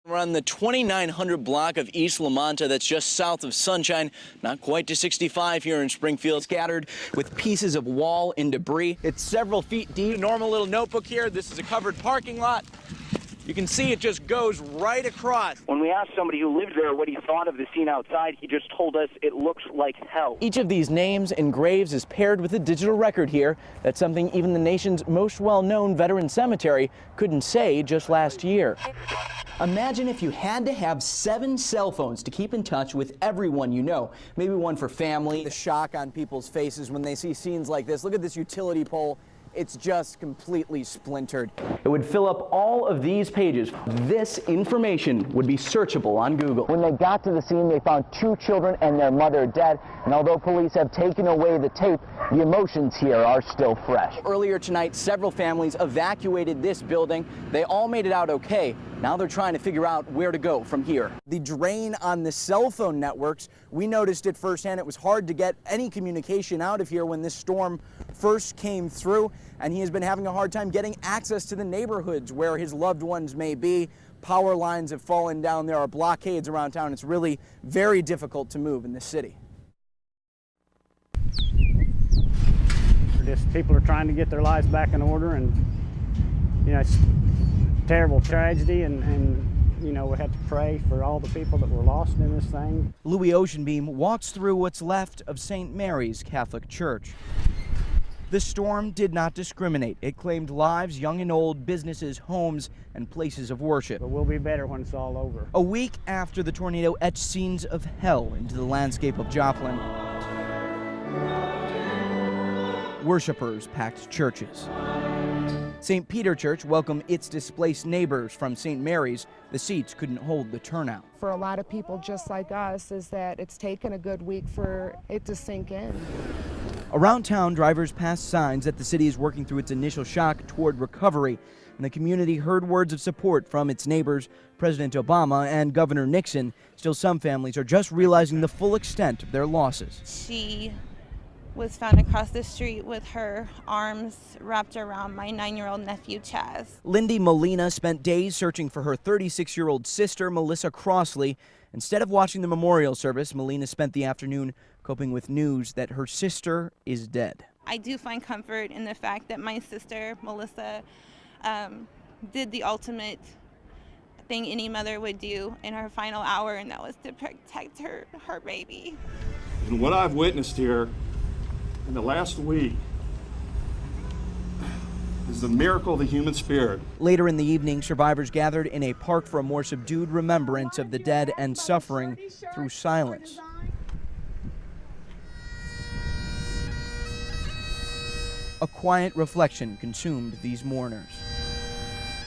We're on the 2900 block of East La Manta, that's just south of Sunshine, not quite to 65 here in Springfield. Scattered with pieces of wall and debris. It's several feet deep. A normal little notebook here. This is a covered parking lot. You can see it just goes right across. When we asked somebody who lived there what he thought of the scene outside, he just told us it looks like hell. Each of these names and graves is paired with a digital record here. That's something even the nation's most well-known veteran cemetery couldn't say just last year. Imagine if you had to have 7 cell phones to keep in touch with everyone you know. Maybe one for family. The shock on people's faces when they see scenes like this. Look at this utility pole. It's just completely splintered. It would fill up all of these pages. This information would be searchable on Google. When they got to the scene, they found 2 children and their mother dead. And although police have taken away the tape, the emotions here are still fresh. Earlier tonight, several families evacuated this building. They all made it out okay. Now they're trying to figure out where to go from here. The drain on the cell phone networks, we noticed it firsthand. It was hard to get any communication out of here when this storm first came through, and he has been having a hard time getting access to the neighborhoods where his loved ones may be. Power lines have fallen down. There are blockades around town. It's really very difficult to move in this city. Just people are trying to get their lives back in order, and you know, it's a terrible tragedy, and you know, we have to pray for all the people that were lost in this thing. Louis Oceanbeam walks through what's left of St. Mary's Catholic Church. The storm did not discriminate. It claimed lives, young and old, businesses, homes, and places of worship. But we'll be better when it's all over. A week after the tornado etched scenes of hell into the landscape of Joplin, worshipers packed churches. St. Peter Church welcomed its displaced neighbors from St. Mary's. The seats couldn't hold the turnout. For a lot of people just like us, is that it's taken a good week for it to sink in. Around town, drivers passed signs that the city is working through its initial shock toward recovery, and the community heard words of support from its neighbors, President Obama and Governor Nixon. Still, some families are just realizing the full extent of their losses. She was found across the street with her arms wrapped around my 9-year-old nephew, Chaz. Lindy Molina spent days searching for her 36-year-old sister, Melissa Crossley. Instead of watching the memorial service, Molina spent the afternoon coping with news that her sister is dead. I do find comfort in the fact that my sister, Melissa, did the ultimate thing any mother would do in her final hour, and that was to protect her baby. And what I've witnessed here in the last week is the miracle of the human spirit. Later in the evening, survivors gathered in a park for a more subdued remembrance of the dead and suffering through silence. A quiet reflection consumed these mourners.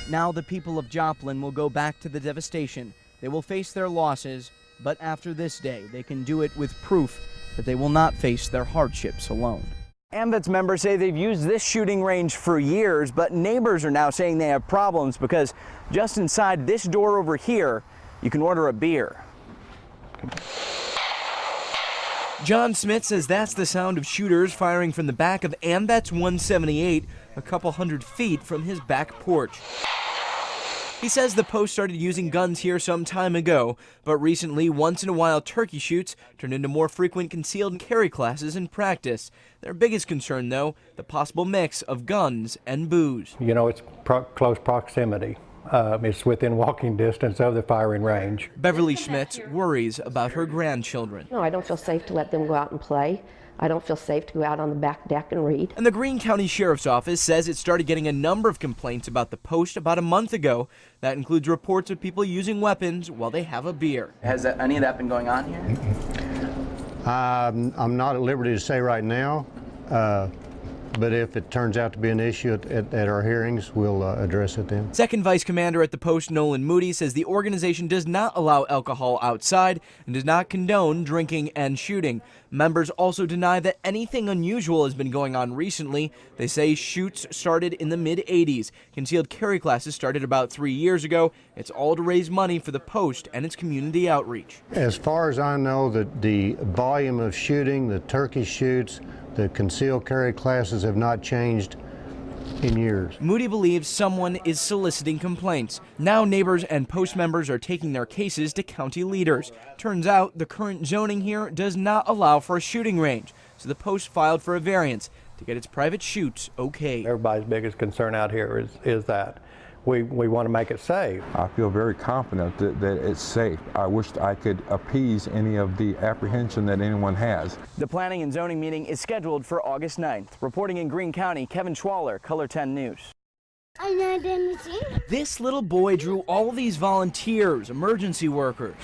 Now the people of Joplin will go back to the devastation. They will face their losses, but after this day, they can do it with proof that they will not face their hardships alone. AMVETS members say they've used this shooting range for years, but neighbors are now saying they have problems because just inside this door over here, you can order a beer. John Smith says that's the sound of shooters firing from the back of AMVETS 178, a couple hundred feet from his back porch. He says the post started using guns here some time ago, but recently, once in a while turkey shoots turned into more frequent concealed carry classes in practice. Their biggest concern, though, the possible mix of guns and booze. You know, it's close proximity. It's within walking distance of the firing range. Beverly Schmitz worries about her grandchildren. No, I don't feel safe to let them go out and play. I don't feel safe to go out on the back deck and read. And the Greene County Sheriff's Office says it started getting a number of complaints about the post about a month ago. That includes reports of people using weapons while they have a beer. Has any of that been going on here? I'm not at liberty to say right now, but if it turns out to be an issue at our hearings, we'll address it then. Second Vice Commander at the Post, Nolan Moody, says the organization does not allow alcohol outside and does not condone drinking and shooting. Members also deny that anything unusual has been going on recently. They say shoots started in the mid-'80s. Concealed carry classes started about 3 years ago. It's all to raise money for the Post and its community outreach. As far as I know, the volume of shooting, the turkey shoots, the concealed carry classes have not changed in years. Moody believes someone is soliciting complaints. Now neighbors and post members are taking their cases to county leaders. Turns out the current zoning here does not allow for a shooting range, so the post filed for a variance to get its private shoots okay. Everybody's biggest concern out here is that we want to make it safe. I feel very confident that it's safe. I wish I could appease any of the apprehension that anyone has. The planning and zoning meeting is scheduled for August 9th. Reporting in Greene County, Kevin Schwaller, Color 10 News. This little boy drew all these volunteers, emergency workers,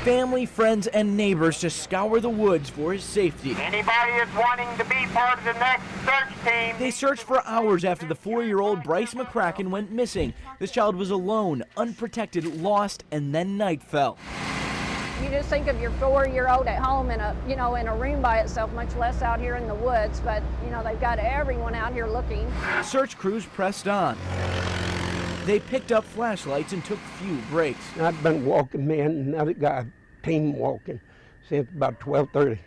family, friends, and neighbors to scour the woods for his safety. Anybody is wanting to be part of the next search team. They searched for hours after the 4-year-old Bryce McCracken went missing. This child was alone, unprotected, lost, and then night fell. You just think of your 4-year-old at home in a room by itself, much less out here in the woods. But they've got everyone out here looking. Search crews pressed on. They picked up flashlights and took few breaks. I've been walking, man, now they got a team walking since about 12:30.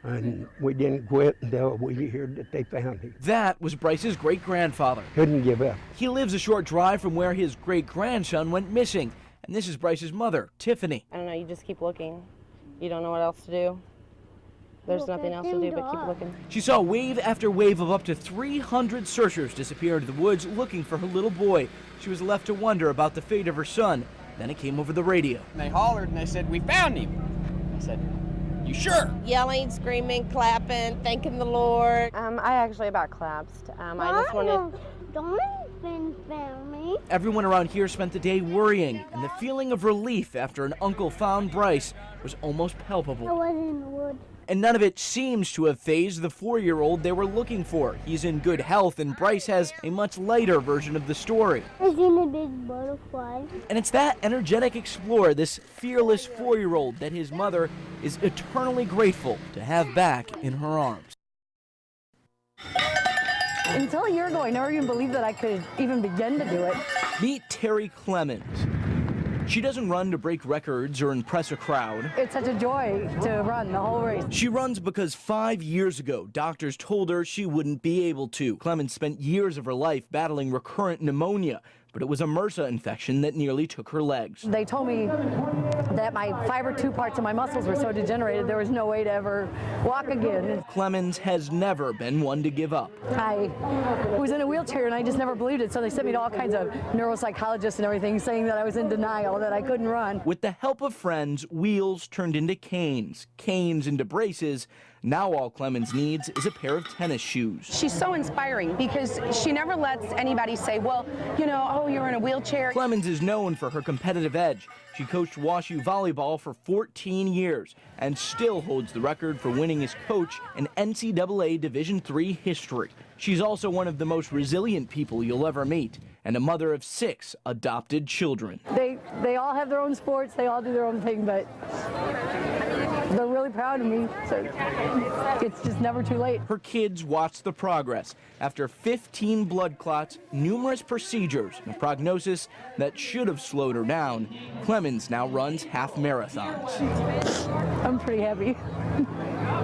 And we didn't quit until we heard that they found him. That was Bryce's great-grandfather. Couldn't give up. He lives a short drive from where his great-grandson went missing. And this is Bryce's mother, Tiffany. I don't know, you just keep looking. You don't know what else to do. There's nothing else to do but keep looking. She saw wave after wave of up to 300 searchers disappear into the woods looking for her little boy. She was left to wonder about the fate of her son. Then it came over the radio. And they hollered and they said, "We found him." I said, "You sure?" Yelling, screaming, clapping, thanking the Lord. I actually about collapsed. I just wanted... Everyone around here spent the day worrying, and the feeling of relief after an uncle found Bryce was almost palpable. I was in the woods. And none of it seems to have fazed the 4-year-old they were looking for. He's in good health, and Bryce has a much lighter version of the story. I seen a big butterfly. And it's that energetic explorer, this fearless 4-year-old, that his mother is eternally grateful to have back in her arms. Until a year ago, I never even believed that I could even begin to do it. Meet Terry Clemens. She doesn't run to break records or impress a crowd. It's such a joy to run the whole race. She runs because 5 years ago, doctors told her she wouldn't be able to. Clemens spent years of her life battling recurrent pneumonia, but it was a MRSA infection that nearly took her legs. They told me that my 5 or 2 parts of my muscles were so degenerated there was no way to ever walk again. Clemens has never been one to give up. I was in a wheelchair and I just never believed it, so they sent me to all kinds of neuropsychologists and everything saying that I was in denial, that I couldn't run. With the help of friends, wheels turned into canes, canes into braces. Now all Clemens needs is a pair of tennis shoes. She's so inspiring because she never lets anybody say, well, oh, you're in a wheelchair. Clemens is known for her competitive edge. She coached WashU volleyball for 14 years and still holds the record for winning as coach in NCAA Division III history. She's also one of the most resilient people you'll ever meet, and a mother of 6 adopted children. They all have their own sports, they all do their own thing, but they're really proud of me, so it's just never too late. Her kids watch the progress. After 15 blood clots, numerous procedures, and a prognosis that should have slowed her down, Clemens now runs half marathons. I'm pretty happy.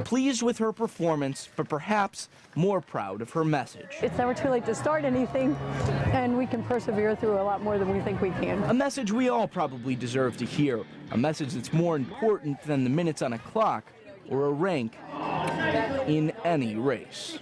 Pleased with her performance, but perhaps more proud of her message. It's never too late to start anything, and we can persevere through a lot more than we think we can. A message we all probably deserve to hear. A message that's more important than the minutes on a clock or a rank in any race.